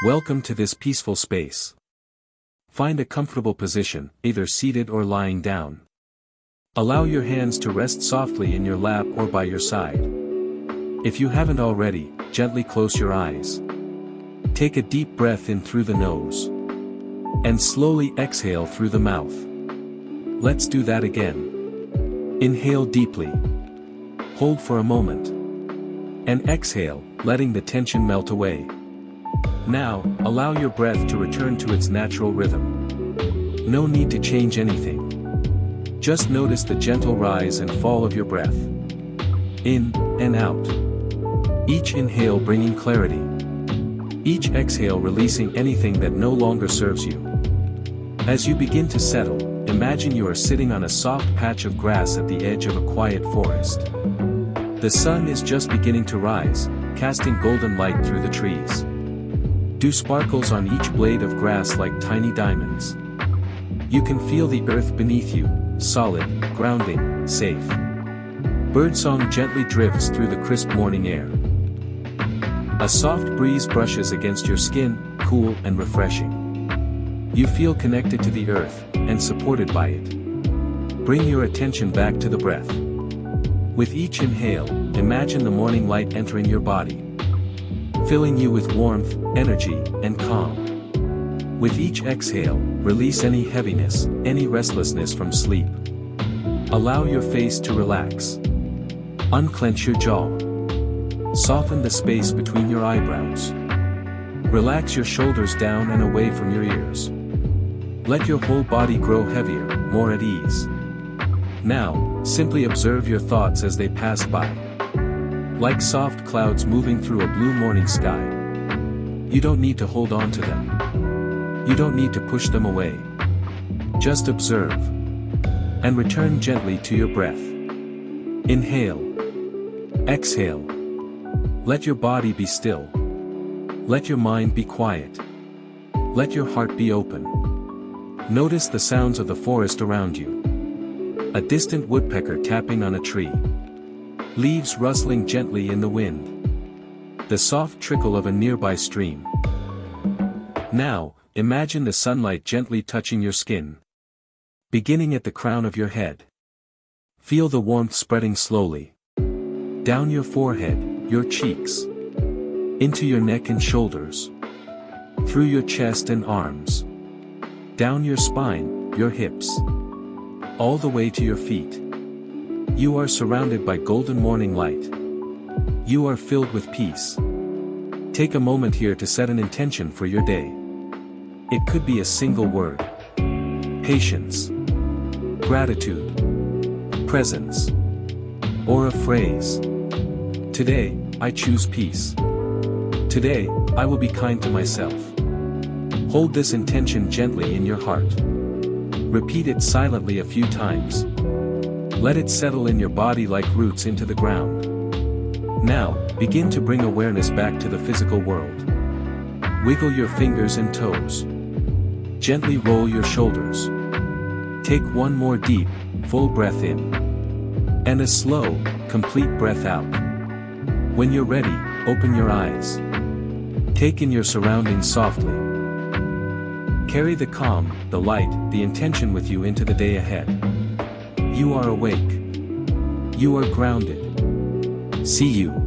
Welcome to this peaceful space. Find a comfortable position, either seated or lying down. Allow your hands to rest softly in your lap or by your side. If you haven't already, gently close your eyes. Take a deep breath in through the nose. And slowly exhale through the mouth. Let's do that again. Inhale deeply. Hold for a moment. And exhale, letting the tension melt away. Now, allow your breath to return to its natural rhythm. No need to change anything. Just notice the gentle rise and fall of your breath. In and out. Each inhale bringing clarity. Each exhale releasing anything that no longer serves you. As you begin to settle, imagine you are sitting on a soft patch of grass at the edge of a quiet forest. The sun is just beginning to rise, casting golden light through the trees. Dew sparkles on each blade of grass like tiny diamonds. You can feel the earth beneath you, solid, grounding, safe. Birdsong gently drifts through the crisp morning air. A soft breeze brushes against your skin, cool and refreshing. You feel connected to the earth, and supported by it. Bring your attention back to the breath. With each inhale, imagine the morning light entering your body, filling you with warmth, energy, and calm. With each exhale, release any heaviness, any restlessness from sleep. Allow your face to relax. Unclench your jaw. Soften the space between your eyebrows. Relax your shoulders down and away from your ears. Let your whole body grow heavier, more at ease. Now, simply observe your thoughts as they pass by. Like soft clouds moving through a blue morning sky. You don't need to hold on to them. You don't need to push them away. Just observe. And return gently to your breath. Inhale. Exhale. Let your body be still. Let your mind be quiet. Let your heart be open. Notice the sounds of the forest around you. A distant woodpecker tapping on a tree. Leaves rustling gently in the wind. The soft trickle of a nearby stream. Now, imagine the sunlight gently touching your skin. Beginning at the crown of your head. Feel the warmth spreading slowly. Down your forehead, your cheeks. Into your neck and shoulders. Through your chest and arms. Down your spine, your hips. All the way to your feet. You are surrounded by golden morning light. You are filled with peace. Take a moment here to set an intention for your day. It could be a single word. Patience. Gratitude. Presence. Or a phrase. Today, I choose peace. Today, I will be kind to myself. Hold this intention gently in your heart. Repeat it silently a few times. Let it settle in your body like roots into the ground. Now, begin to bring awareness back to the physical world. Wiggle your fingers and toes. Gently roll your shoulders. Take one more deep, full breath in. And a slow, complete breath out. When you're ready, open your eyes. Take in your surroundings softly. Carry the calm, the light, the intention with you into the day ahead. You are awake. You are grounded. See you.